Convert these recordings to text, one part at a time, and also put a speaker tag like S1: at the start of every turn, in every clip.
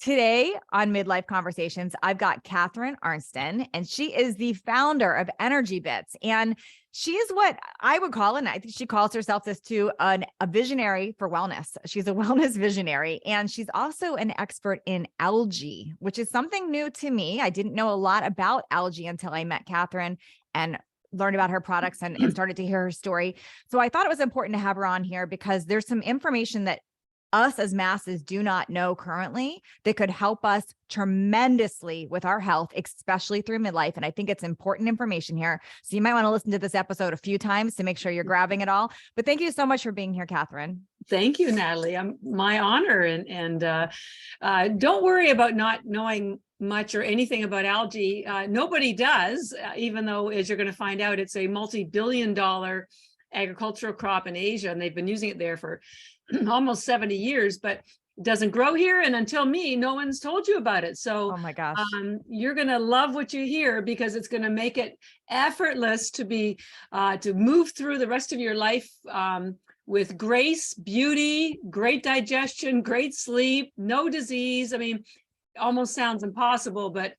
S1: Today on Midlife Conversations, I've got Catharine Arnston, and she is the founder of ENERGYbits. And she is what I would call, and I think she calls herself this too, a visionary for wellness. She's a wellness visionary, and she's also an expert in algae, which is something new to me. I didn't know a lot about algae until I met Catharine and learned about her products and started to hear her story. So I thought it was important to have her on here because there's some information that us as masses do not know currently that could help us tremendously with our health, especially through midlife. And I think it's important information here. So you might want to listen to this episode a few times to make sure you're grabbing it all. But thank you so much for being here, Catharine.
S2: Thank you, Natalie. My honor. And don't worry about not knowing much or anything about algae. Nobody does, even though, as you're going to find out, it's a multi-billion-dollar agricultural crop in Asia, and they've been using it there for almost 70 years, but it doesn't grow here. And until me, no one's told you about it. So
S1: oh my gosh,
S2: you're going to love what you hear because it's going to make it effortless to move through the rest of your life with grace, beauty, great digestion, great sleep, no disease. I mean, almost sounds impossible, but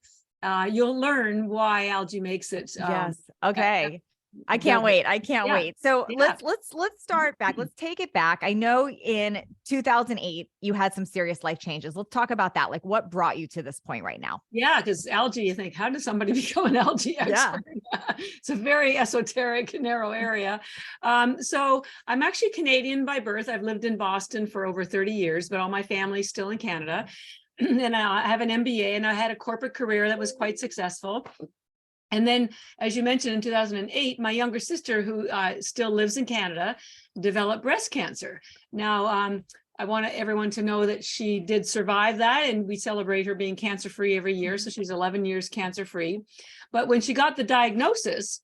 S2: you'll learn why algae makes it.
S1: Yes. Okay. I can't wait. I can't wait. So let's start back. Let's take it back. I know in 2008, you had some serious life changes. Let's talk about that. Like what brought you to this point right now?
S2: Yeah. Because algae, you think, how does somebody become an algae expert? Yeah. It's a very esoteric, narrow area. So I'm actually Canadian by birth. I've lived in Boston for over 30 years, but all my family's still in Canada. And I have an MBA and I had a corporate career that was quite successful. And then, as you mentioned, in 2008, my younger sister, who still lives in Canada, developed breast cancer. Now, I want everyone to know that she did survive that, and we celebrate her being cancer-free every year. So she's 11 years cancer-free. But when she got the diagnosis,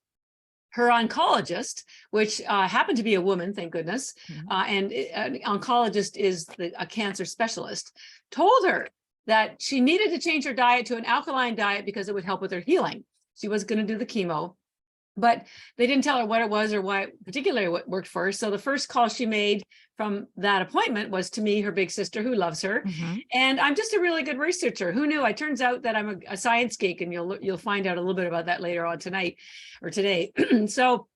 S2: her oncologist, which happened to be a woman, thank goodness, and an oncologist is a cancer specialist, told her that she needed to change her diet to an alkaline diet because it would help with her healing. She was going to do the chemo, but they didn't tell her what it was or why particularly what worked for her. So the first call she made from that appointment was to me, her big sister, who loves her. And I'm just a really good researcher. Who knew? It turns out that I'm a science geek, and you'll find out a little bit about that later on tonight or today. So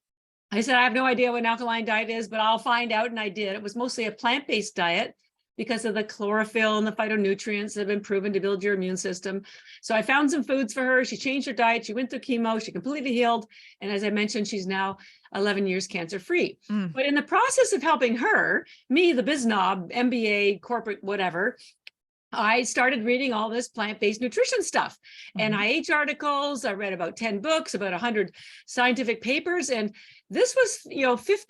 S2: I said, I have no idea what an alkaline diet is, but I'll find out. And I did. It was mostly a plant-based diet, because of the chlorophyll and the phytonutrients that have been proven to build your immune system. So I found some foods for her. She changed her diet. She went through chemo. She completely healed. And as I mentioned, she's now 11 years cancer-free. But in the process of helping her, me, the biz knob, MBA, corporate, whatever, I started reading all this plant-based nutrition stuff, NIH articles. I read about 10 books, about 100 scientific papers. And this was,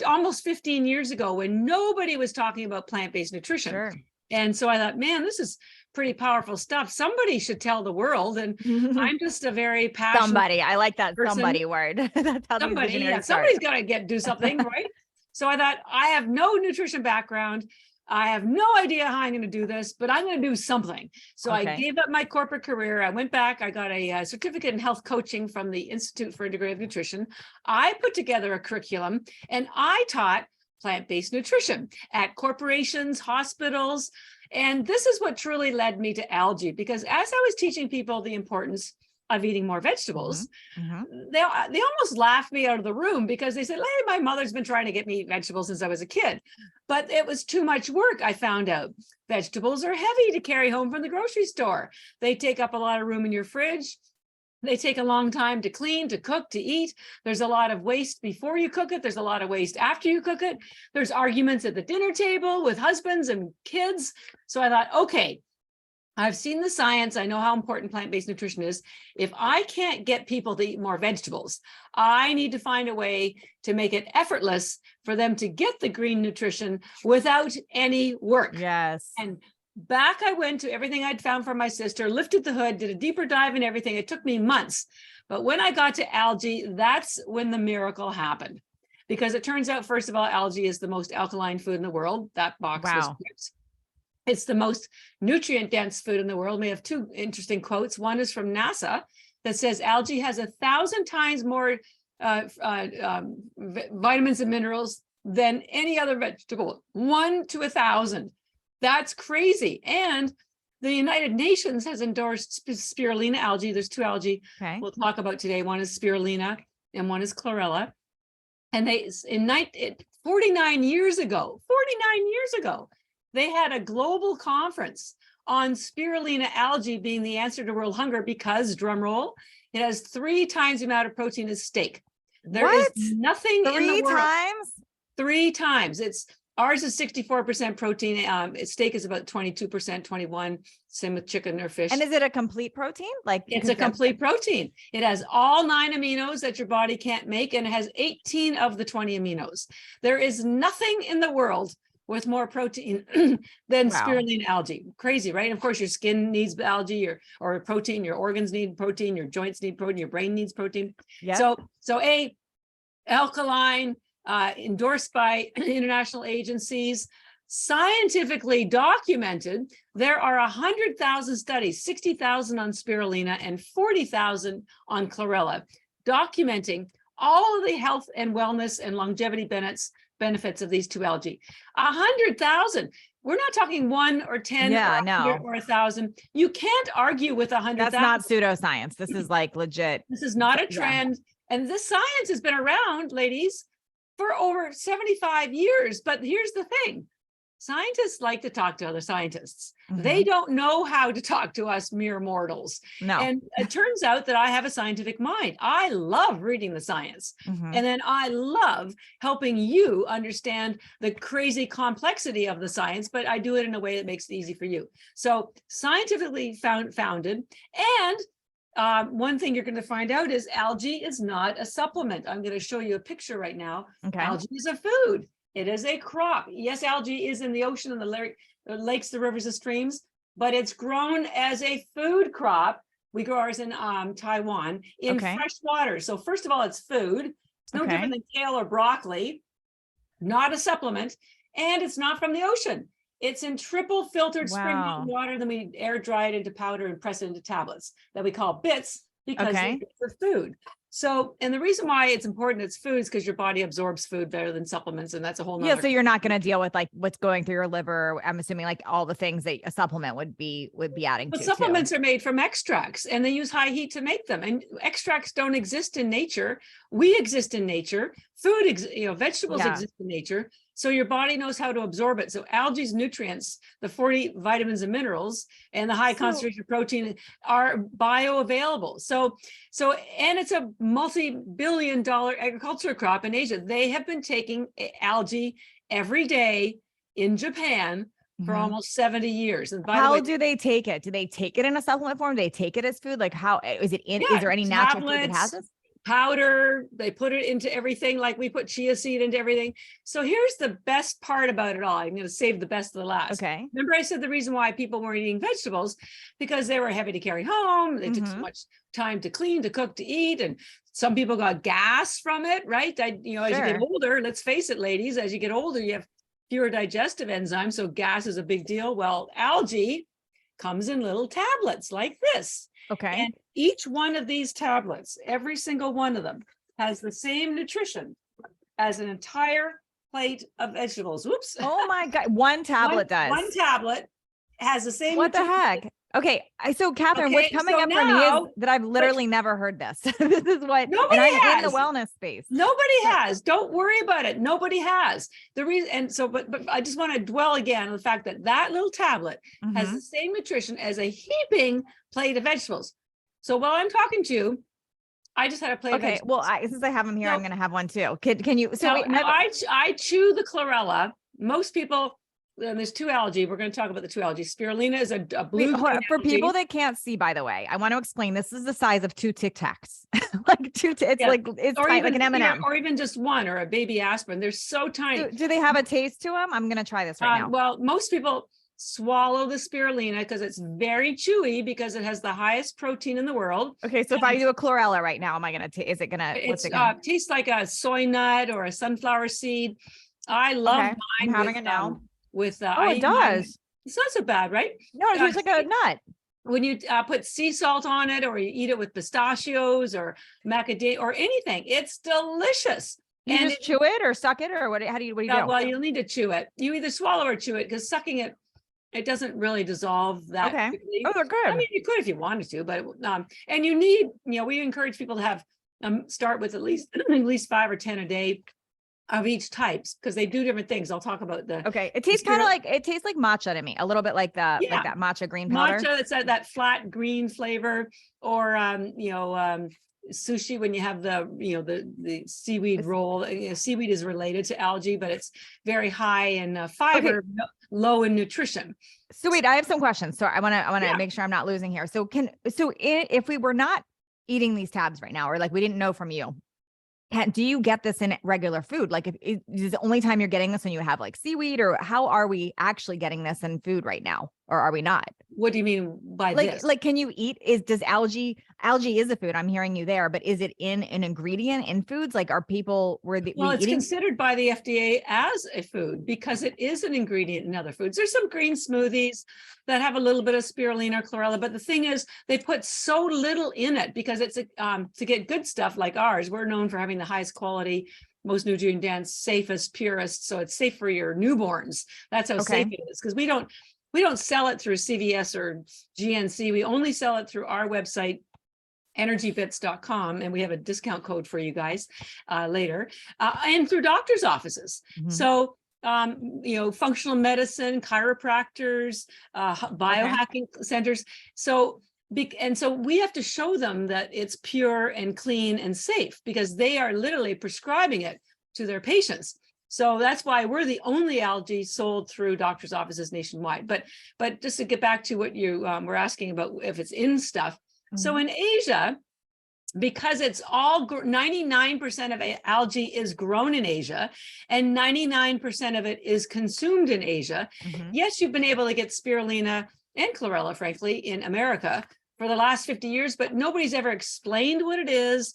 S2: almost 15 years ago when nobody was talking about plant-based nutrition. Sure. And so I thought, man, this is pretty powerful stuff. Somebody should tell the world. And I'm just a very passionate
S1: somebody. I like that
S2: person.
S1: Somebody word. That's how
S2: somebody's got to do something, right? So I thought, I have no nutrition background. I have no idea how I'm going to do this, but I'm going to do something. So I gave up my corporate career. I went back. I got a certificate in health coaching from the Institute for Integrative Nutrition. I put together a curriculum and I taught plant-based nutrition at corporations, hospitals. And this is what truly led me to algae, because as I was teaching people the importance of eating more vegetables, they almost laughed me out of the room because they said, hey, my mother's been trying to get me to eat vegetables since I was a kid, but it was too much work. I found out vegetables are heavy to carry home from the grocery store. They take up a lot of room in your fridge. They take a long time to clean, to cook, to eat. There's a lot of waste before you cook it. There's a lot of waste after you cook it. There's arguments at the dinner table with husbands and kids. So I thought, okay, I've seen the science. I know how important plant-based nutrition is. If I can't get people to eat more vegetables, I need to find a way to make it effortless for them to get the green nutrition without any work.
S1: Yes.
S2: And back I went to everything I'd found from my sister, lifted the hood, did a deeper dive in everything. It took me months. But when I got to algae, that's when the miracle happened. Because it turns out, first of all, algae is the most alkaline food in the world. That box was picked. It's the most nutrient-dense food in the world. We have two interesting quotes. One is from NASA that says algae has 1,000 times more vitamins and minerals than any other vegetable. 1 to 1,000. That's crazy. And the United Nations has endorsed spirulina algae. There's two algae we'll talk about today. One is spirulina and one is chlorella. And they, 49 years ago, they had a global conference on spirulina algae being the answer to world hunger because, drum roll, it has 3 times the amount of protein as steak. There is nothing in the world.
S1: 3 times?
S2: 3 times. Ours is 64% protein. Steak is about 22%, 21. Same with chicken or fish.
S1: And is it a complete protein? Like
S2: it's a complete protein. It has all 9 aminos that your body can't make, and it has 18 of the 20 aminos. There is nothing in the world with more protein than spirulina algae. Crazy, right? Of course, your skin needs algae or protein. Your organs need protein. Your joints need protein. Your brain needs protein.
S1: Yeah.
S2: So alkaline. Endorsed by international agencies, scientifically documented. There are 100,000 studies, 60,000 on spirulina and 40,000 on chlorella, documenting all of the health and wellness and longevity benefits of these 2 algae. 100,000. We're not talking 1 or 10 or 1,000. You can't argue with 100,000.
S1: That's not pseudoscience. This is like legit.
S2: This is not a trend. And this science has been around, ladies, for over 75 years. But here's the thing. Scientists like to talk to other scientists. They don't know how to talk to us mere mortals.
S1: No.
S2: And it turns out that I have a scientific mind. I love reading the science. And then I love helping you understand the crazy complexity of the science, but I do it in a way that makes it easy for you. So scientifically founded. And one thing you're going to find out is algae is not a supplement. I'm going to show you a picture right now. Algae is a food. It is a crop. Yes, algae is in the ocean and the lakes, the rivers, the streams, but it's grown as a food crop. We grow ours in Taiwan in fresh water. So first of all, it's food. It's no different than kale or broccoli, not a supplement, and it's not from the ocean. It's in triple filtered spring water. Then we air dry it into powder and press it into tablets that we call bits because it's for food. So, and the reason why it's important it's food is because your body absorbs food better than supplements. And that's a whole nother.
S1: So you're not going to deal with like what's going through your liver. I'm assuming like all the things that a supplement would be adding to.
S2: Supplements are made from extracts and they use high heat to make them. And extracts don't exist in nature. We exist in nature. Food, vegetables exist in nature. So your body knows how to absorb it. So algae's nutrients, the 40 vitamins and minerals, and the high concentration of protein are bioavailable. So, and it's a multi-billion-dollar agriculture crop in Asia. They have been taking algae every day in Japan for almost 70 years. And by the way,
S1: do they take it? Do they take it in a supplement form? Do they take it as food? Like how is it in? Is there any natural food that has this?
S2: Powder, they put it into everything, like we put chia seed into everything. So here's the best part about it all. I'm going to save the best of the last. Remember I said the reason why people weren't eating vegetables, because they were heavy to carry home. They took so much time to clean, to cook, to eat. And some people got gas from it, right? As you get older, let's face it, ladies, as you get older, you have fewer digestive enzymes. So gas is a big deal. Well, algae comes in little tablets like this. And each one of these tablets, every single one of them, has the same nutrition as an entire plate of vegetables. Whoops.
S1: Oh my God. One tablet does.
S2: One tablet has the same.
S1: What the heck? Okay. So Catherine, what's coming up for me is that I've literally never heard this. This is what
S2: nobody
S1: has. In the wellness space.
S2: Nobody has. Don't worry about it. Nobody has. The reason, and so, but I just want to dwell again on the fact that that little tablet has the same nutrition as a heaping plate of vegetables. So while I'm talking to you, I just had a plate of vegetables.
S1: Well, since I have them here, I'm going to have one too. Can you? So
S2: I chew the chlorella. Most people. And there's 2 algae. We're going to talk about the 2 algae. Spirulina is a blue.
S1: For people that can't see, by the way, I want to explain. This is the size of 2 Tic Tacs, like it's
S2: or
S1: tiny,
S2: even,
S1: like an M&M,
S2: or even just one, or a baby aspirin. They're so tiny.
S1: Do they have a taste to them? I'm going to try this right now.
S2: Well, most people swallow the spirulina because it's very chewy because it has the highest protein in the world.
S1: Okay, so if I do a chlorella right now, am I going to? Is it going to? What's it going to
S2: taste like a soy nut or a sunflower seed? I love mine.
S1: I'm having it now.
S2: With
S1: it does.
S2: It's not so bad, right?
S1: No, it tastes like a nut.
S2: When you put sea salt on it, or you eat it with pistachios or macadamia or anything, it's delicious.
S1: You just chew it or suck it, or what? How do you do?
S2: Well, you'll need to chew it. You either swallow or chew it, because sucking it it doesn't really dissolve that
S1: Okay.
S2: quickly.
S1: Oh, they're good.
S2: I mean, you could if you wanted to, but and you need, we encourage people to have start with at least 5 or 10 a day of each types, because they do different things. I'll talk about the
S1: Okay. It tastes kind of like, it tastes like matcha to me, a little bit like that, like that matcha green powder.
S2: Matcha, that's that flat green flavor, or sushi when you have the seaweed roll. Seaweed is related to algae, but it's very high in fiber, low in nutrition.
S1: So wait, I have some questions. So I want to make sure I'm not losing here. So if we were not eating these tabs right now, or like we didn't know from you, do you get this in regular food? Like, is the only time you're getting this when you have like seaweed, or how are we actually getting this in food right now? Or are we not?
S2: What do you mean by this?
S1: Like, can you eat, does algae is a food? I'm hearing you there, but is it in an ingredient in foods? Like, are people,
S2: it's considered by the FDA as a food because it is an ingredient in other foods. There's some green smoothies that have a little bit of spirulina or chlorella, but the thing is they put so little in it because it's to get good stuff like ours. We're known for having the highest quality, most nutrient dense, safest, purest. So it's safe for your newborns. That's how safe it is, because we don't sell it through CVS or GNC. We only sell it through our website, ENERGYbits.com, and we have a discount code for you guys later, and through doctors' offices. Mm-hmm. So, functional medicine, chiropractors, biohacking centers. So we have to show them that it's pure and clean and safe, because they are literally prescribing it to their patients. So that's why we're the only algae sold through doctors' offices nationwide. But just to get back to what you were asking about, if it's in stuff. Mm-hmm. So in Asia, because it's all 99% of algae is grown in Asia and 99% of it is consumed in Asia. Mm-hmm. Yes, you've been able to get spirulina and chlorella, frankly, in America for the last 50 years, but nobody's ever explained what it is.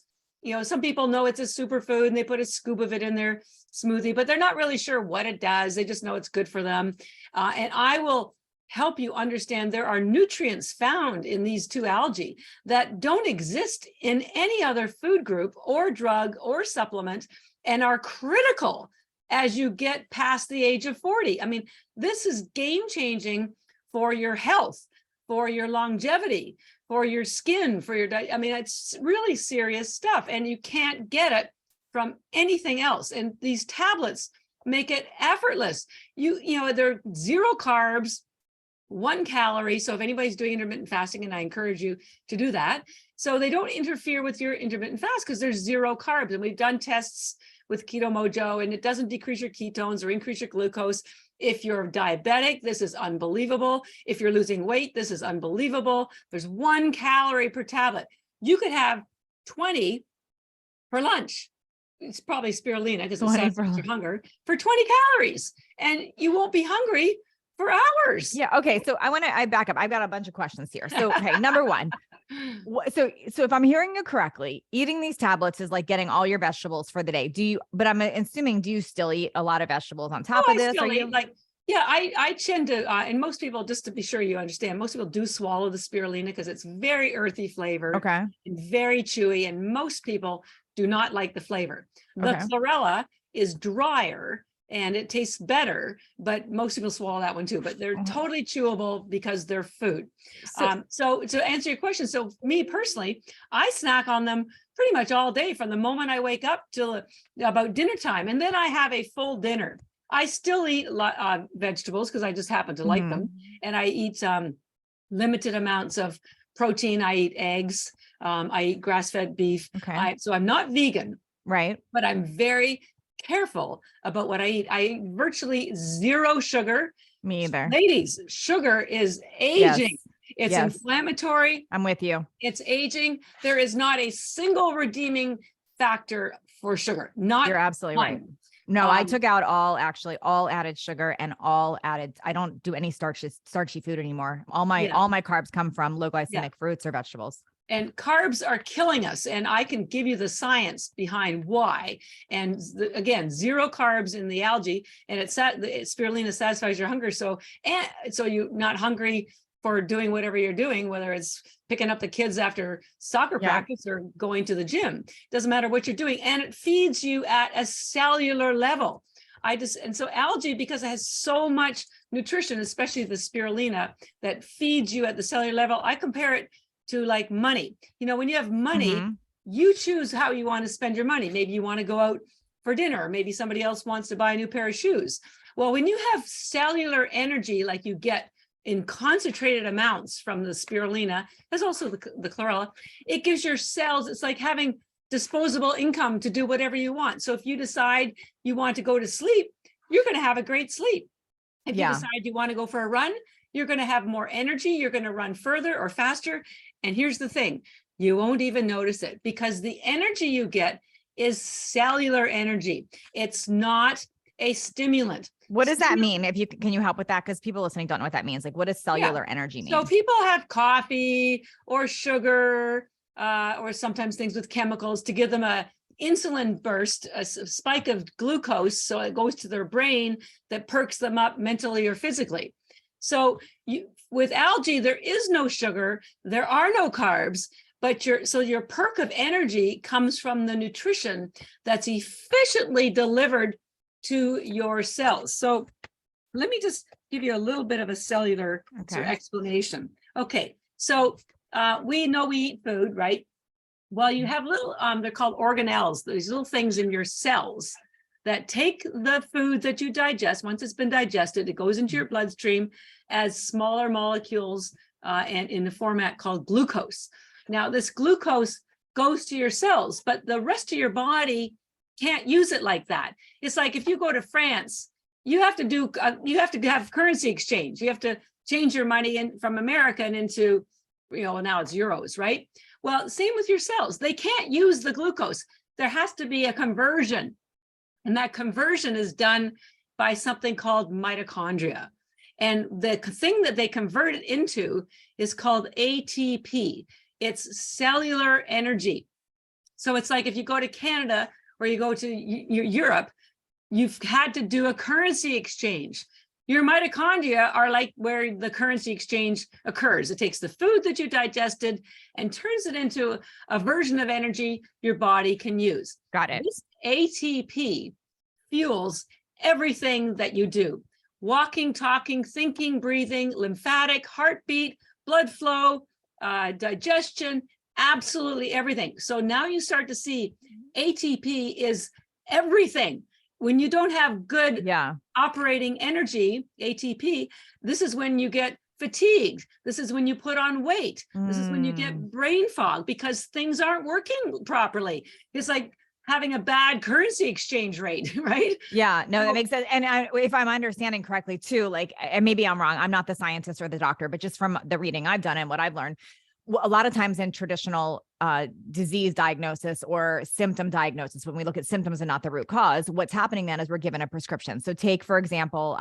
S2: Some people know it's a superfood and they put a scoop of it in their smoothie, but they're not really sure what it does. They just know it's good for them. And I will help you understand there are nutrients found in these two algae that don't exist in any other food group or drug or supplement, and are critical as you get past the age of 40. I mean, this is game-changing for your health, for your longevity, for your skin, for your diet. I mean, it's really serious stuff, and you can't get it from anything else. And these tablets make it effortless. They're 0 carbs, 1 calorie. So if anybody's doing intermittent fasting, and I encourage you to do that, so they don't interfere with your intermittent fast because there's 0 carbs. And we've done tests with Keto Mojo, and it doesn't decrease your ketones or increase your glucose. If you're diabetic, this is unbelievable. If you're losing weight, this is unbelievable. There's 1 calorie per tablet. You could have 20 for lunch. It's probably spirulina because it satisfies your hunger for 20 calories, and you won't be hungry for hours.
S1: Yeah. Okay. So I back up. I've got a bunch of questions here. So, okay. Number one, so if I'm hearing you correctly, eating these tablets is like getting all your vegetables for the day. But I'm assuming, do you still eat a lot of vegetables on top of this?
S2: I tend to, and most people, just to be sure you understand, most people do swallow the spirulina because it's very earthy flavor. Okay. And very chewy. And most people do not like the flavor. The chlorella is drier and it tastes better, but most people swallow that one too, but they're totally chewable because they're food. So to answer your question, so me personally, I snack on them pretty much all day from the moment I wake up till about dinner time. And then I have a full dinner. I still eat vegetables because I just happen to like them. And I eat limited amounts of protein. I eat eggs. I eat grass-fed beef. Okay. So I'm not vegan. Right. But I'm very careful about what I eat. I eat virtually 0 sugar. Me either. Ladies, sugar is aging. Yes. It's inflammatory. I'm with you. It's aging. There is not a single redeeming factor for sugar. You're absolutely right. No, I took out all added sugar and I don't do any starchy food anymore. All my carbs come from low glycemic fruits or vegetables. And carbs are killing us. And I can give you the science behind why. And again, 0 carbs in the algae, and the spirulina satisfies your hunger. So you're not hungry for doing whatever you're doing, whether it's picking up the kids after soccer practice or going to the gym. Doesn't matter what you're doing. And it feeds you at a cellular level. And so algae, because it has so much nutrition, especially the spirulina that feeds you at the cellular level, I compare it to like money. You know, when you have money, you choose how you want to spend your money. Maybe you want to go out for dinner, or maybe somebody else wants to buy a new pair of shoes. Well, when you have cellular energy, like you get in concentrated amounts from the spirulina, there's also the chlorella, it gives your cells, it's like having disposable income to do whatever you want. So if you decide you want to go to sleep, you're going to have a great sleep. If you decide you want to go for a run, you're going to have more energy. You're going to run further or faster. And here's the thing, you won't even notice it, because the energy you get is cellular energy. It's not a stimulant.
S1: What does that mean? If you can you help with that? Because people listening don't know what that means. Like, what does cellular energy mean?
S2: So people have coffee or sugar, or sometimes things with chemicals to give them a insulin burst, a spike of glucose, so it goes to their brain that perks them up mentally or physically. So with algae, there is no sugar, there are no carbs, but your perk of energy comes from the nutrition that's efficiently delivered to your cells. So let me just give you a little bit of a cellular explanation. Okay, so we know we eat food, right? Well, you have little, they're called organelles, these little things in your cells that take the food that you digest. Once it's been digested, it goes into your bloodstream as smaller molecules and in the format called glucose. Now, this glucose goes to your cells, but the rest of your body can't use it like that. It's like if you go to France, you have to have currency exchange. You have to change your money from America and into, now it's euros, right? Well, same with your cells. They can't use the glucose. There has to be a conversion. And that conversion is done by something called mitochondria. And the thing that they convert it into is called ATP. It's cellular energy. So it's like if you go to Canada or you go to Europe, you've had to do a currency exchange. Your mitochondria are like where the currency exchange occurs. It takes the food that you digested and turns it into a version of energy your body can use.
S1: Got it.
S2: This ATP fuels everything that you do. Walking, talking, thinking, breathing, lymphatic, heartbeat, blood flow, digestion, absolutely everything. So now you start to see ATP is everything. When you don't have good operating energy, ATP, this is when you get fatigued. This is when you put on weight. This is when you get brain fog because things aren't working properly. It's like having a bad currency exchange rate, right?
S1: Yeah, no, that makes sense. And if I'm understanding correctly too, like, and maybe I'm wrong, I'm not the scientist or the doctor, but just from the reading I've done and what I've learned, a lot of times in traditional disease diagnosis or symptom diagnosis, when we look at symptoms and not the root cause, what's happening then is we're given a prescription. So take, for example,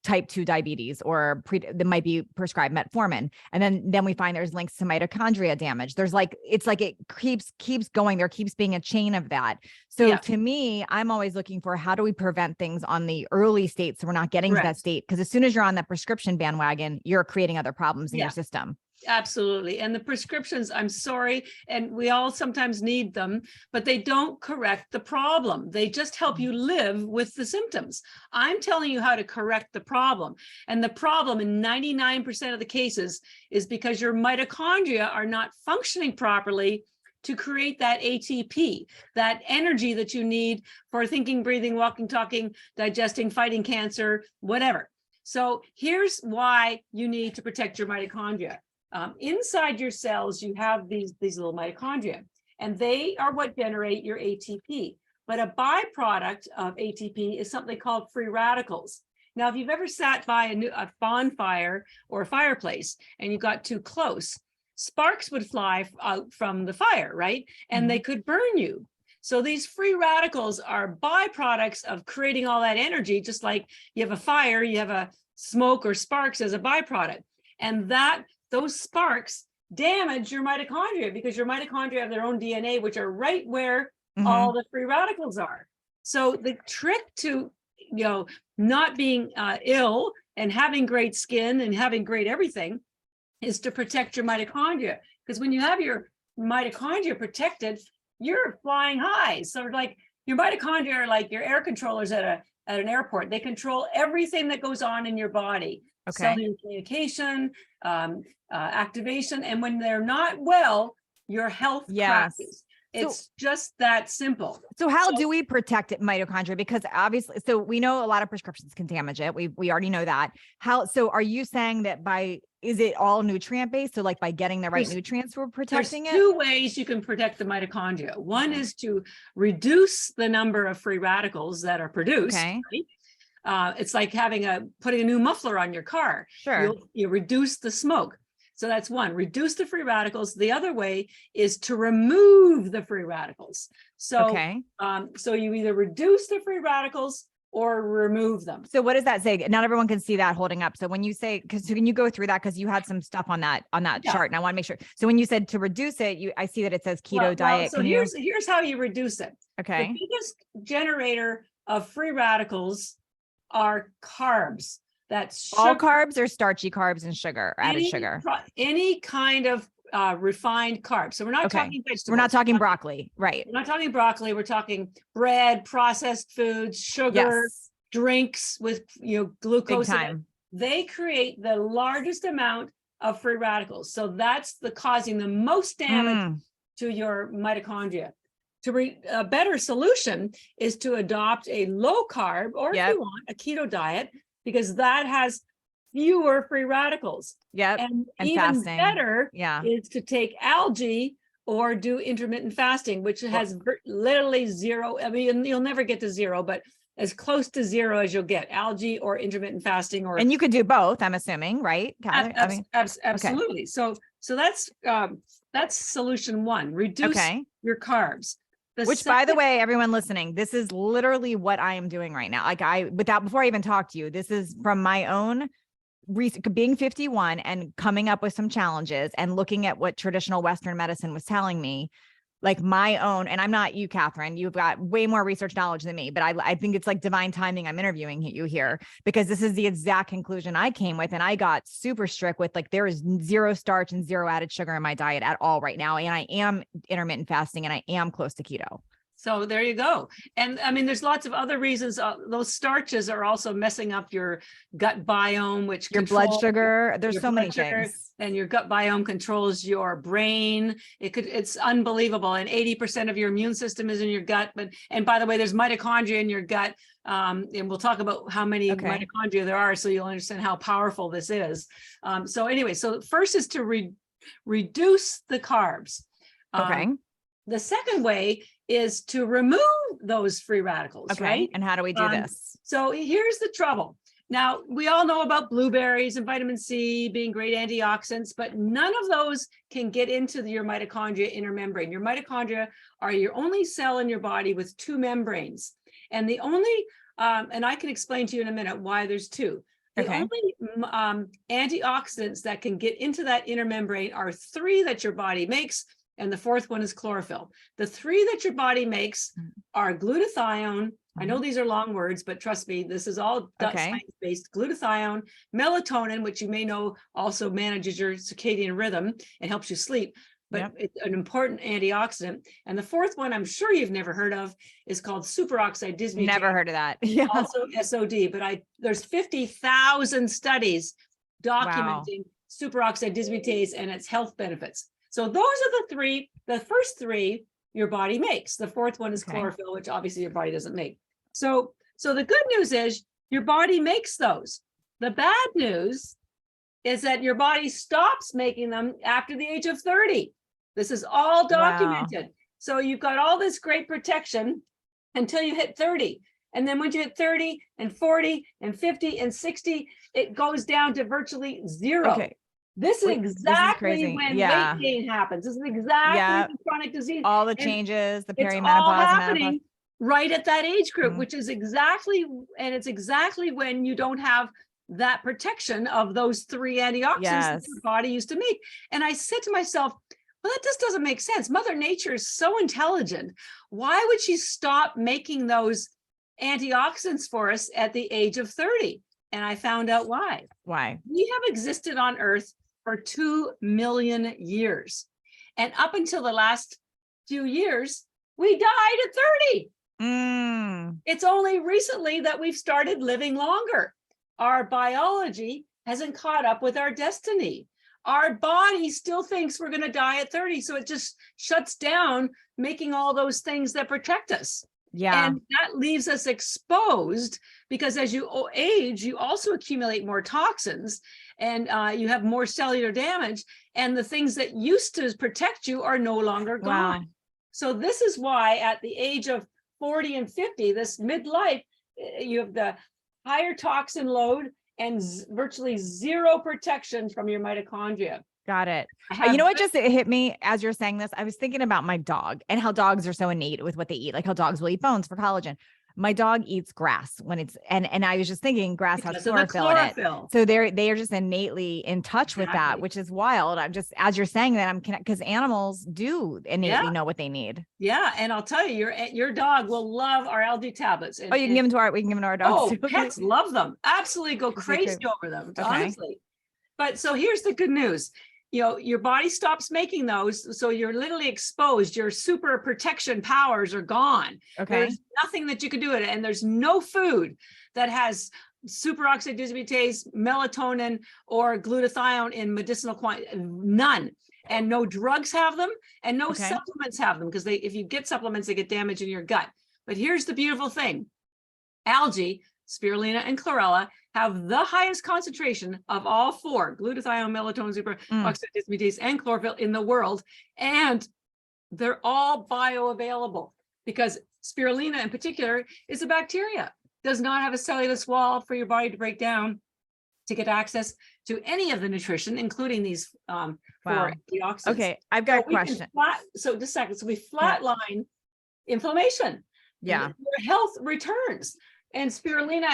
S1: type 2 diabetes, or that might be prescribed metformin. And then we find there's links to mitochondria damage. There's like, it's like it keeps going. There keeps being a chain of that. So to me, I'm always looking for how do we prevent things on the early state so we're not getting to that state? Because as soon as you're on that prescription bandwagon, you're creating other problems in your system.
S2: Absolutely. And the prescriptions, I'm sorry, and we all sometimes need them, but they don't correct the problem. They just help you live with the symptoms. I'm telling you how to correct the problem. And the problem in 99% of the cases is because your mitochondria are not functioning properly to create that ATP, that energy that you need for thinking, breathing, walking, talking, digesting, fighting cancer, whatever. So here's why you need to protect your mitochondria. Inside your cells, you have these little mitochondria, and they are what generate your ATP. But a byproduct of ATP is something called free radicals. Now, if you've ever sat by a bonfire or a fireplace and you got too close, sparks would fly out from the fire, right? And they could burn you. So these free radicals are byproducts of creating all that energy, just like you have a fire, you have a smoke or sparks as a byproduct. And those sparks damage your mitochondria because your mitochondria have their own DNA, which are right where all the free radicals are. So the trick to, not being ill and having great skin and having great everything is to protect your mitochondria. Because when you have your mitochondria protected, you're flying high. So like your mitochondria are like your air controllers at at an airport. They control everything that goes on in your body.
S1: Okay.
S2: Cellular communication, activation. And when they're not well, your health crashes. It's just that simple.
S1: So how do we protect mitochondria? Because obviously, so we know a lot of prescriptions can damage it. We already know that. So are you saying that is it all nutrient based? So like by getting the right nutrients, we're protecting it?
S2: There's two ways you can protect the mitochondria. One is to reduce the number of free radicals that are produced.
S1: Okay.
S2: Right? It's like putting a new muffler on your car.
S1: Sure.
S2: You reduce the smoke. So that's one, reduce the free radicals. The other way is to remove the free radicals. So, so you either reduce the free radicals or remove them.
S1: So what does that say? Not everyone can see that holding up. So when you say, can you go through that? Because you had some stuff on that chart, and I want to make sure. So when you said to reduce it, I see that it says keto diet.
S2: So here's how you reduce it.
S1: Okay.
S2: The biggest generator of free radicals are carbs. That's sugar.
S1: All carbs or starchy carbs and sugar, or added sugar?
S2: Any kind of refined carbs. So we're not talking vegetables.
S1: We're not talking broccoli, right?
S2: We're not talking broccoli. We're talking bread, processed foods, sugar, drinks with glucose.
S1: Big time.
S2: They create the largest amount of free radicals. So that's causing the most damage to your mitochondria. A better solution is to adopt a low carb, or if you want, a keto diet, because that has fewer free radicals. And even
S1: fasting.
S2: better is to take algae or do intermittent fasting, which has literally zero. I mean, you'll never get to zero, but as close to zero as you'll get. Algae or intermittent fasting,
S1: and you could do both, I'm assuming, right, Catherine?
S2: Absolutely. Okay. So that's solution one. Reduce your carbs.
S1: By the way, everyone listening, this is literally what I am doing right now. Before I even talk to you, this is from my own being 51 and coming up with some challenges and looking at what traditional Western medicine was telling me, like my own. And I'm not you, Catherine, you've got way more research knowledge than me, but I think it's like divine timing. I'm interviewing you here because this is the exact conclusion I came with. And I got super strict with there is zero starch and zero added sugar in my diet at all right now. And I am intermittent fasting and I am close to keto.
S2: So there you go. And I mean, there's lots of other reasons. Those starches are also messing up your gut biome, which
S1: your blood sugar. There's so many things.
S2: And your gut biome controls your brain. It's unbelievable. And 80% of your immune system is in your gut. And by the way, there's mitochondria in your gut. And we'll talk about how many mitochondria there are, so you'll understand how powerful this is. So anyway, so first is to reduce the carbs. The second way is to remove those free radicals, right?
S1: And how do we do this?
S2: So here's the trouble. Now, we all know about blueberries and vitamin C being great antioxidants, but none of those can get into your mitochondria inner membrane. Your mitochondria are your only cell in your body with two membranes. And the only, and I can explain to you in a minute why there's two. The only antioxidants that can get into that inner membrane are three that your body makes, and the fourth one is chlorophyll. The three that your body makes are glutathione. I know these are long words, but trust me, this is all science-based. Glutathione, melatonin, which you may know also manages your circadian rhythm and helps you sleep, but it's an important antioxidant. And the fourth one, I'm sure you've never heard of, is called superoxide dismutase.
S1: Never heard of that.
S2: Also SOD, but there's 50,000 studies documenting superoxide dismutase and its health benefits. So those are the first three your body makes. The fourth one is chlorophyll, which obviously your body doesn't make. So the good news is your body makes those. The bad news is that your body stops making them after the age of 30. This is all documented. So you've got all this great protection until you hit 30. And then once you hit 30 and 40 and 50 and 60, it goes down to virtually zero. This is exactly when weight gain happens. This is exactly when chronic disease.
S1: All the changes, the perimenopause,
S2: it's all happening right at that age group, which is exactly when you don't have that protection of those three antioxidants that your body used to make. And I said to myself, well, that just doesn't make sense. Mother Nature is so intelligent. Why would she stop making those antioxidants for us at the age of 30? And I found out why. We have existed on Earth for 2 million years. And up until the last few years, we died at 30. It's only recently that we've started living longer. Our biology hasn't caught up with our destiny. Our body still thinks we're going to die at 30. So it just shuts down, making all those things that protect us.
S1: Yeah.
S2: And that leaves us exposed, because as you age, you also accumulate more toxins, and you have more cellular damage. And the things that used to protect you are no longer gone.
S1: Wow.
S2: So this is why at the age of 40 and 50, this midlife, you have the higher toxin load and virtually zero protection from your mitochondria.
S1: Got it. You know what just hit me as you're saying this? I was thinking about my dog and how dogs are so innate with what they eat, like how dogs will eat bones for collagen. My dog eats grass when it's, and I was just thinking grass has chlorophyll in it. So they are just innately in touch with that, which is wild. I'm just, as you're saying that, I'm connected, because animals do innately know what they need.
S2: Yeah. And I'll tell you, your dog will love our algae tablets. And,
S1: you can give them to we can give them to our dogs.
S2: Oh, pets love them. Absolutely go crazy over them, honestly. But so here's the good news. You know, your body stops making those. So you're literally exposed. Your super protection powers are gone. There's nothing that you can do it. And there's no food that has superoxide dismutase, melatonin, or glutathione in medicinal quantity. None. And no drugs have them, and no supplements have them, because if you get supplements, they get damaged in your gut. But here's the beautiful thing. Algae, spirulina, and chlorella have the highest concentration of all four: glutathione, melatonin, superoxide dismutase, and chlorophyll in the world. And they're all bioavailable, because spirulina in particular is a bacteria, does not have a cellulose wall for your body to break down to get access to any of the nutrition, including these four antioxidants.
S1: Okay, I've got a question.
S2: So just a second. So we flatline inflammation.
S1: Yeah.
S2: Your health returns. And spirulina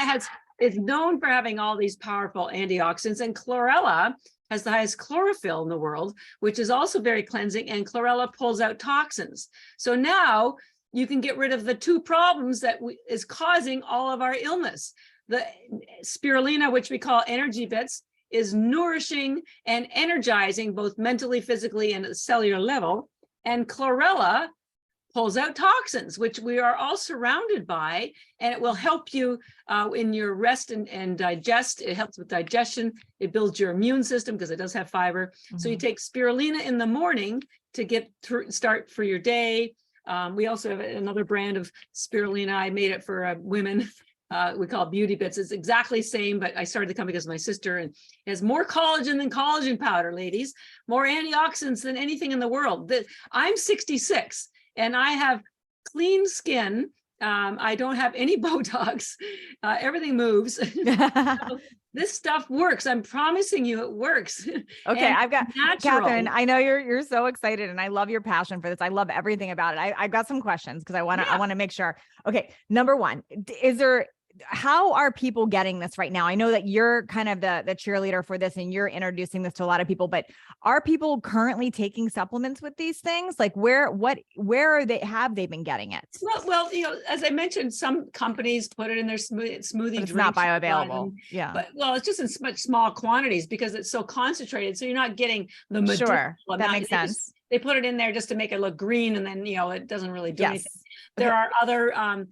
S2: is known for having all these powerful antioxidants, and chlorella has the highest chlorophyll in the world, which is also very cleansing, and chlorella pulls out toxins. So now you can get rid of the two problems that is causing all of our illness. The spirulina, which we call ENERGYbits, is nourishing and energizing both mentally, physically, and at the cellular level. And chlorella pulls out toxins, which we are all surrounded by, and it will help you in your rest and digest. It helps with digestion. It builds your immune system because it does have fiber. So you take spirulina in the morning to get through, start for your day. We also have another brand of spirulina. I made it for women. We call it ENERGYbits. It's exactly the same, but I started the company because of my sister, and it has more collagen than collagen powder, ladies, more antioxidants than anything in the world. I'm 66 and I have clean skin. I don't have any Botox. Everything moves. So this stuff works. I'm promising you it works.
S1: Okay, I've got Catherine. I know you're so excited, and I love your passion for this. I love everything about it. I've got some questions because I want to make sure. Okay, number one, how are people getting this right now? I know that you're kind of the cheerleader for this, and you're introducing this to a lot of people, but are people currently taking supplements with these things? Like where have they been getting it?
S2: Well, as I mentioned, some companies put it in their smoothie.
S1: It's not bioavailable. Yeah.
S2: But it's just in much small quantities because it's so concentrated. So you're not getting the medicinal amount.
S1: That makes sense.
S2: They put it in there just to make it look green, and then, it doesn't really do anything. There are other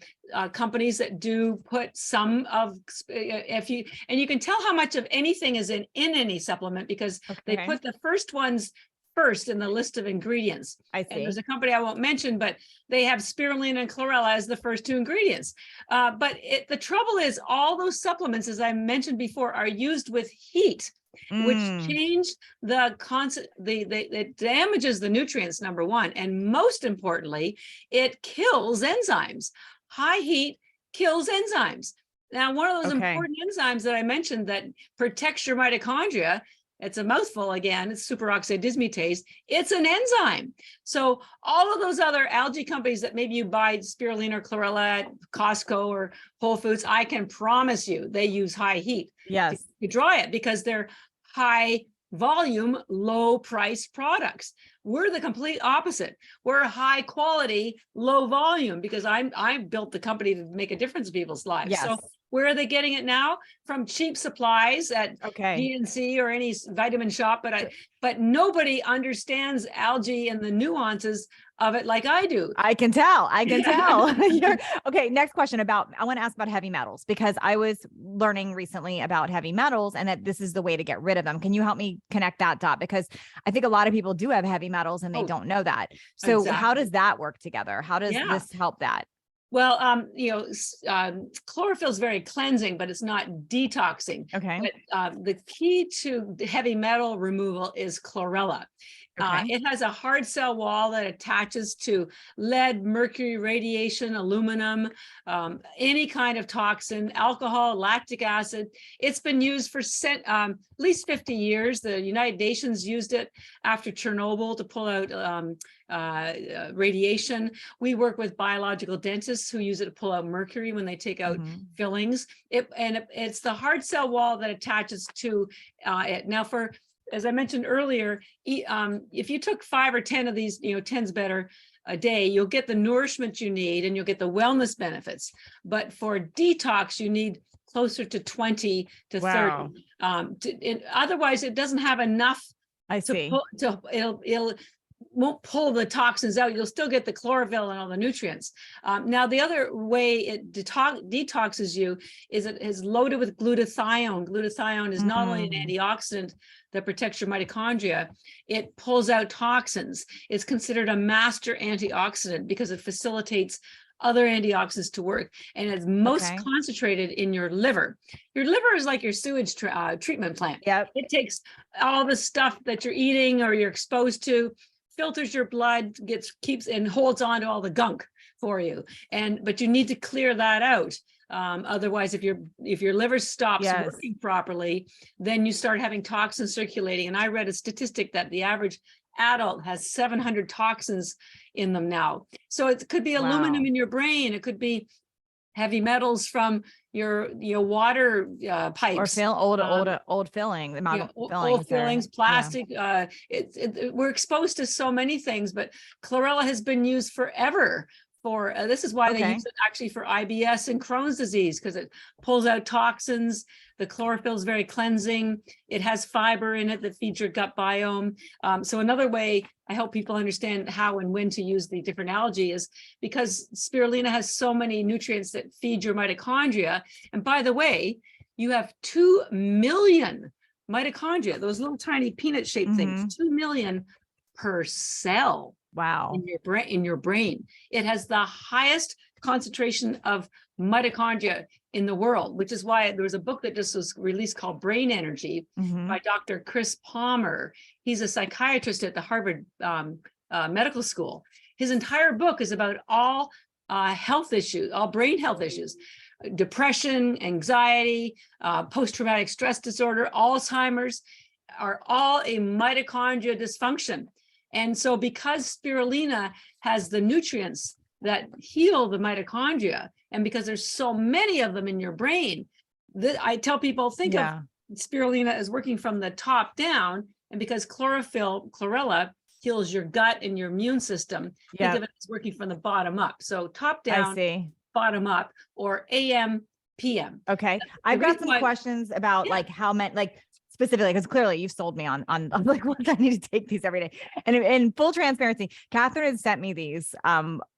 S2: companies that do put some of, and you can tell how much of anything is in any supplement because they put the first ones first in the list of ingredients.
S1: I see.
S2: And there's a company I won't mention, but they have spirulina and chlorella as the first two ingredients. But the trouble is all those supplements, as I mentioned before, are used with heat, which change the concept. It damages the nutrients, number one, and most importantly, it kills enzymes. High heat kills enzymes. Now, one of those important enzymes that I mentioned that protects your mitochondria, it's a mouthful again, it's superoxide dismutase. It's an enzyme. So all of those other algae companies that maybe you buy spirulina or chlorella at Costco or Whole Foods, I can promise you they use high heat to dry it because they're high volume, low price products. We're the complete opposite. We're high quality, low volume, because I built the company to make a difference in people's lives.
S1: Yes.
S2: So where are they getting it now? From cheap supplies at GNC or any vitamin shop, but nobody understands algae and the nuances of it like I do.
S1: I can tell. Okay. Next question I want to ask about heavy metals, because I was learning recently about heavy metals and that this is the way to get rid of them. Can you help me connect that dot? Because I think a lot of people do have heavy metals and they don't know that. So how does that work together? How does this help that?
S2: Well, chlorophyll is very cleansing, but it's not detoxing.
S1: Okay.
S2: But the key to heavy metal removal is chlorella.
S1: Okay.
S2: It has a hard cell wall that attaches to lead, mercury, radiation, aluminum, any kind of toxin, alcohol, lactic acid. It's been used for at least 50 years. The United Nations used it after Chernobyl to pull out radiation. We work with biological dentists who use it to pull out mercury when they take out fillings. It's the hard cell wall that attaches to it. Now, as I mentioned earlier, if you took 5 or 10 of these, 10's better a day, you'll get the nourishment you need and you'll get the wellness benefits. But for detox, you need closer to 20 to 30. Otherwise, it doesn't have enough.
S1: I see.
S2: It'll won't pull the toxins out. You'll still get the chlorophyll and all the nutrients. Now, the other way it detoxes you is it is loaded with glutathione. Glutathione is not only an antioxidant that protects your mitochondria, it pulls out toxins. It's considered a master antioxidant because it facilitates other antioxidants to work, and it's most concentrated in your liver. Your liver is like your sewage treatment plant.
S1: Yep.
S2: It takes all the stuff that you're eating or you're exposed to, filters your blood, keeps and holds on to all the gunk for you. But you need to clear that out. Otherwise, if your liver stops working properly, then you start having toxins circulating. And I read a statistic that the average adult has 700 toxins in them now. So it could be aluminum in your brain. It could be heavy metals from your water pipes,
S1: or old filling, the amount of
S2: old fillings, plastic. We're exposed to so many things, but chlorella has been used forever. This is why they use it actually for IBS and Crohn's disease, because it pulls out toxins. The chlorophyll is very cleansing. It has fiber in it that feeds your gut biome. So another way I help people understand how and when to use the different algae is because spirulina has so many nutrients that feed your mitochondria. And by the way, you have 2 million mitochondria, those little tiny peanut-shaped things, 2 million per cell.
S1: Wow.
S2: In your brain. It has the highest concentration of mitochondria in the world, which is why there was a book that just was released called Brain Energy by Dr. Chris Palmer. He's a psychiatrist at the Harvard Medical School. His entire book is about all health issues, all brain health issues, depression, anxiety, post-traumatic stress disorder, Alzheimer's, are all a mitochondria dysfunction. And so because spirulina has the nutrients that heal the mitochondria, and because there's so many of them in your brain, I tell people, think of spirulina as working from the top down, and because chlorella heals your gut and your immune system, think of it as working from the bottom up. So top down, bottom up, or AM, PM.
S1: Okay. I've got some questions about like how many, specifically, because clearly you've sold me on like, look, I need to take these every day. And in full transparency, Catherine had sent me these,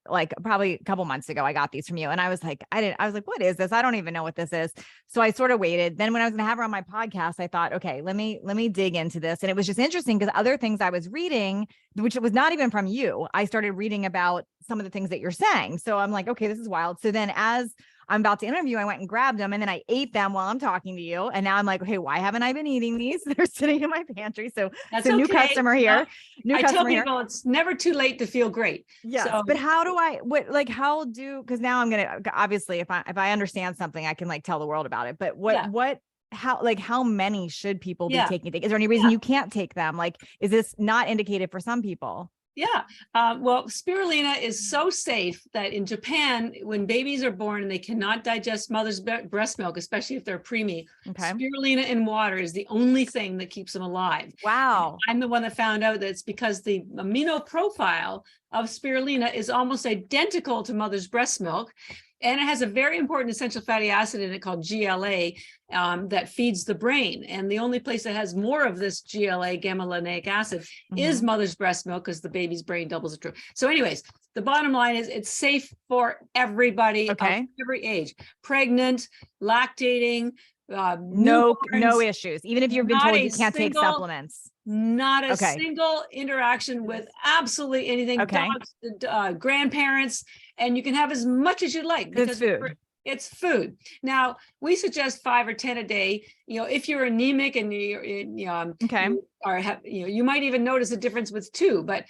S1: like probably a couple months ago. I got these from you, and I was like, I was like, what is this? I don't even know what this is. So I sort of waited. Then when I was going to have her on my podcast, I thought, okay, let me dig into this. And it was just interesting because other things I was reading, which it was not even from you, I started reading about some of the things that you're saying. So I'm like, okay, this is wild. So then as I'm about to interview, I went and grabbed them, and then I ate them while I'm talking to you. And now I'm like, okay, why haven't I been eating these? They're sitting in my pantry. So that's a new customer here.
S2: I tell people it's never too late to feel great.
S1: Yeah. So, but how do I, because now I'm going to, obviously if I understand something, I can like tell the world about it, but how many should people be taking? Is there any reason you can't take them? Like, is this not indicated for some people?
S2: Yeah. Well, spirulina is so safe that in Japan, when babies are born and they cannot digest mother's breast milk, especially if they're preemie,
S1: Okay.
S2: spirulina in water is the only thing that keeps them alive.
S1: Wow.
S2: And I'm the one that found out that it's because the amino profile of spirulina is almost identical to mother's breast milk. And it has a very important essential fatty acid in it called GLA that feeds the brain. And the only place that has more of this GLA, gamma-linolenic acid, is mother's breast milk, because the baby's brain doubles the truth. So anyways, the bottom line is it's safe for everybody of every age, pregnant, lactating,
S1: no issues, even if you've been told you can't take supplements.
S2: Not a single interaction with absolutely anything. Dogs, grandparents, and you can have as much as you like because it's food. Now, we suggest 5 or 10 a day. You know, if you're anemic and you might even notice a difference with 2, but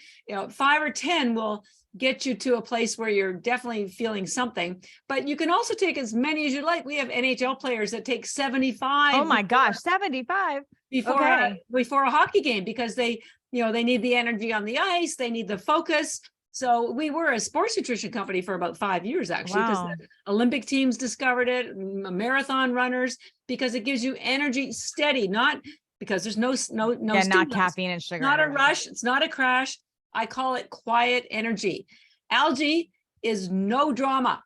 S2: 5 or 10 will get you to a place where you're definitely feeling something. But you can also take as many as you like. We have NHL players that take 75.
S1: Oh my gosh, 75
S2: before a hockey game, because they need the energy on the ice, they need the focus. So we were a sports nutrition company for about 5 years, actually, because the Olympic teams discovered it, marathon runners, because it gives you energy steady, not because there's no
S1: not caffeine and sugar,
S2: not a rush, it's not a crash. I call it quiet energy. Algae is no drama,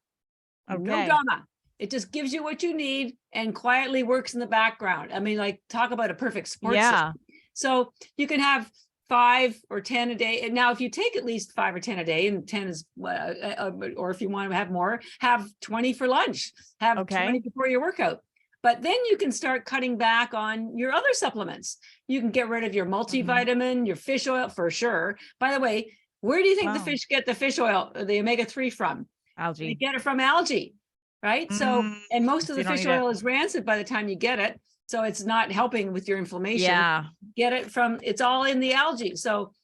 S2: no drama. It just gives you what you need and quietly works in the background. I mean, like, talk about a perfect sports system. So you can have 5 or 10 a day. And now if you take at least 5 or 10 a day, and 10 is, or if you want to have more, have 20 for lunch, have 20 before your workout. But then you can start cutting back on your other supplements. You can get rid of your multivitamin, your fish oil, for sure. By the way, where do you think the fish get the fish oil, the omega-3 from?
S1: Algae.
S2: They get it from algae, right? So, and most of the fish oil is rancid by the time you get it. So it's not helping with your inflammation.
S1: Yeah.
S2: Get it from, it's all in the algae. So,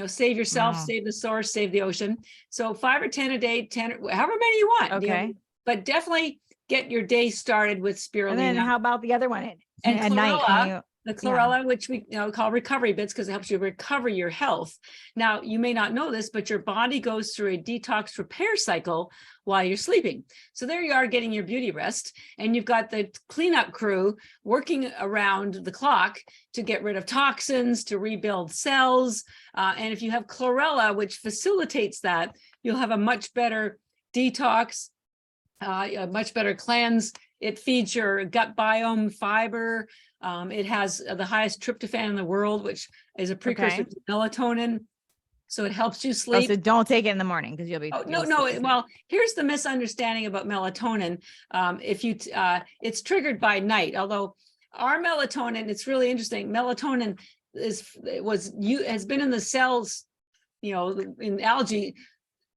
S2: save yourself, save the source, save the ocean. So 5 or 10 a day, 10, however many you want.
S1: Okay.
S2: But definitely get your day started with spirulina.
S1: And then how about the other one?
S2: And
S1: at night,
S2: the chlorella, which we call ENERGYbits, because it helps you recover your health. Now, you may not know this, but your body goes through a detox repair cycle while you're sleeping. So there you are getting your beauty rest, and you've got the cleanup crew working around the clock to get rid of toxins, to rebuild cells. And if you have chlorella, which facilitates that, you'll have a much better detox, a much better cleanse. It feeds your gut biome fiber. It has the highest tryptophan in the world, which is a precursor to melatonin. So it helps you sleep.
S1: So don't take it in the morning because you'll be.
S2: No. Well, here's the misunderstanding about melatonin. It's triggered by night. Although our melatonin, it's really interesting. Melatonin has been in the cells, in algae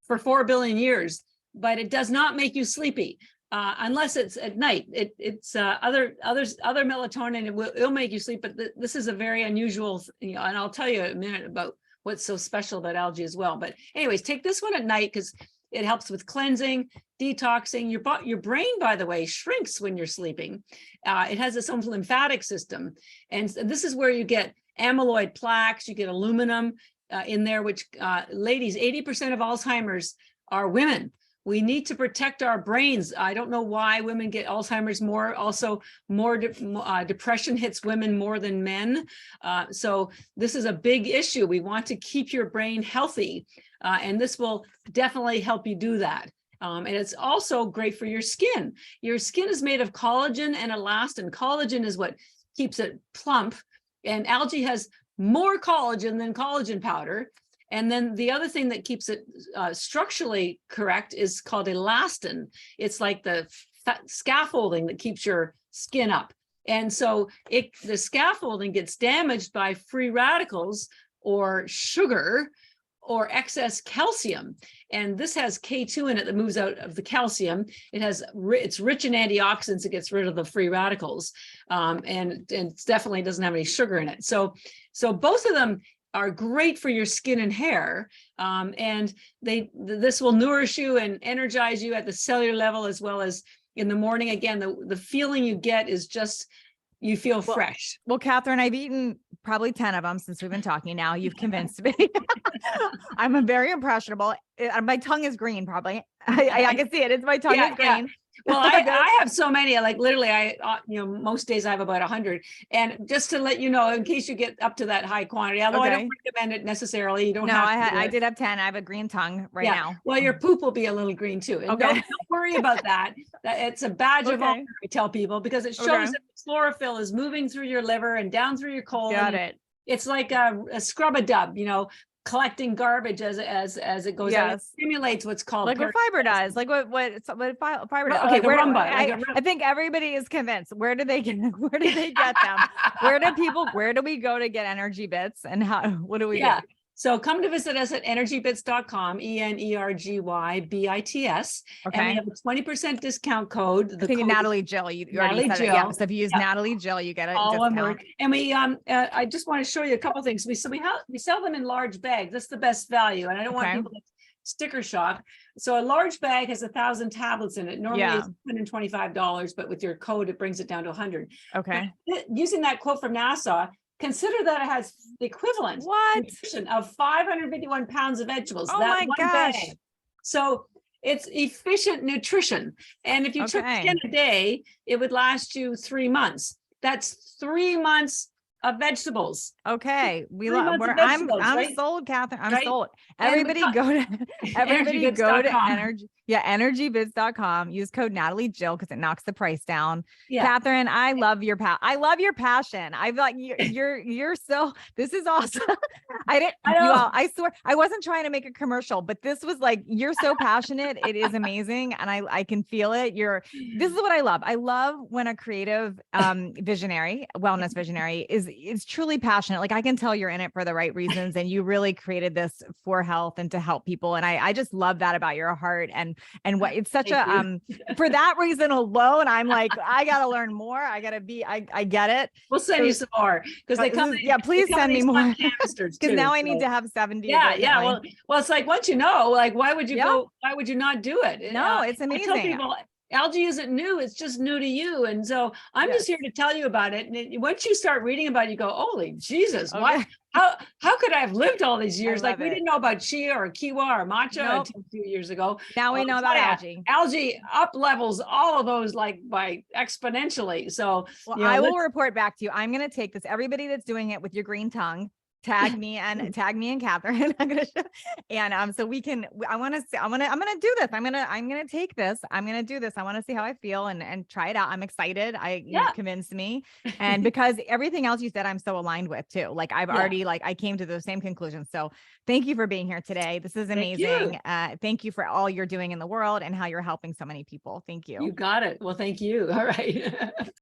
S2: for 4 billion years, but it does not make you sleepy. Unless it's at night. It's other melatonin, it'll make you sleep, but this is a very unusual, and I'll tell you in a minute about what's so special about algae as well. But anyways, take this one at night because it helps with cleansing, detoxing. Your brain, by the way, shrinks when you're sleeping. It has its own lymphatic system. And this is where you get amyloid plaques, you get aluminum in there, which ladies, 80% of Alzheimer's are women. We need to protect our brains. I don't know why women get Alzheimer's more. Also, more depression hits women more than men. So this is a big issue. We want to keep your brain healthy, and this will definitely help you do that. And it's also great for your skin. Your skin is made of collagen and elastin. Collagen is what keeps it plump, and algae has more collagen than collagen powder. And then the other thing that keeps it structurally correct is called elastin. It's like the scaffolding that keeps your skin up. And so the scaffolding gets damaged by free radicals or sugar or excess calcium. And this has K2 in it that moves out of the calcium. It's rich in antioxidants. It gets rid of the free radicals. And it definitely doesn't have any sugar in it. So both of them are great for your skin and hair, and this will nourish you and energize you at the cellular level as well as in the morning. Again, the feeling you get is just you feel fresh.
S1: Well, Catherine, I've eaten probably 10 of them since we've been talking now. You've convinced me. I'm a very impressionable. My tongue is green, probably. I can see it. It's my tongue is green.
S2: Well, I have so many, like literally most days I have about 100. And just to let you know, in case you get up to that high quantity, although I don't recommend it necessarily, you don't have to.
S1: I did have 10. I have a green tongue now.
S2: Well, your poop will be a little green too. And don't worry about that. It's a badge of honor, I tell people, because it shows that the chlorophyll is moving through your liver and down through your colon.
S1: Got it.
S2: It's like a scrub-a-dub, collecting garbage as it goes out. It stimulates what's called
S1: like what fiber does, like what fiber does.
S2: Okay,
S1: I think everybody is convinced. Where do they get them? Where do we go to get ENERGYbits, and what do we do?
S2: So come to visit us at ENERGYbits.com, ENERGYBITS.
S1: Okay.
S2: And we have a 20% discount code.
S1: I think Natalie Jill, you already said it. Yeah. So if you use Natalie Jill, you get a discount.
S2: And we, I just want to show you a couple of things. We sell them in large bags. That's the best value. And I don't want people to sticker shock. So a large bag has 1,000 tablets in it. Normally it's $125, but with your code, it brings it down to 100.
S1: Okay.
S2: But using that quote from NASA, consider that it has the equivalent of 551 pounds of vegetables.
S1: Oh my gosh.
S2: Bag. So it's efficient nutrition. And if you took 10 a day, it would last you 3 months. That's 3 months of vegetables.
S1: Okay. I'm sold, Catherine. I'm sold. Everybody go to ENERGYbits.com. Use code Natalie Jill because it knocks the price down. Catherine, I love your passion. I've like you're so, this is awesome. I swear I wasn't trying to make a commercial, but this was like, you're so passionate. It is amazing. And I can feel it. This is what I love. I love when a creative wellness visionary is truly passionate. Like I can tell you're in it for the right reasons, and you really created this for health and to help people. And I just love that about your heart and what it's such for that reason alone, I'm like, I got to learn more. I get it.
S2: We'll send you some more because they come.
S1: Please send me more because now I need to have 70.
S2: Well, it's like, once like, why would you go? Why would you not do it?
S1: No, it's amazing.
S2: I tell people, algae isn't new. It's just new to you. And so I'm just here to tell you about it. And once you start reading about it, you go, holy Jesus, what? How could I have lived all these years? Like we didn't know about chia or kiwa or matcha until a few years ago.
S1: Now we know about algae.
S2: Algae up levels all of those like by exponentially. So
S1: I will report back to you. I'm going to take this. Everybody that's doing it with your green tongue, tag me and Catherine. I'm gonna so we can. I'm gonna do this. I'm gonna take this. I'm gonna do this. I want to see how I feel and try it out. I'm excited. You've convinced me, and because everything else you said, I'm so aligned with too. Like I've already I came to those same conclusions. So thank you for being here today. This is amazing. Thank you for all you're doing in the world and how you're helping so many people. Thank you.
S2: You got it. Well, thank you. All right.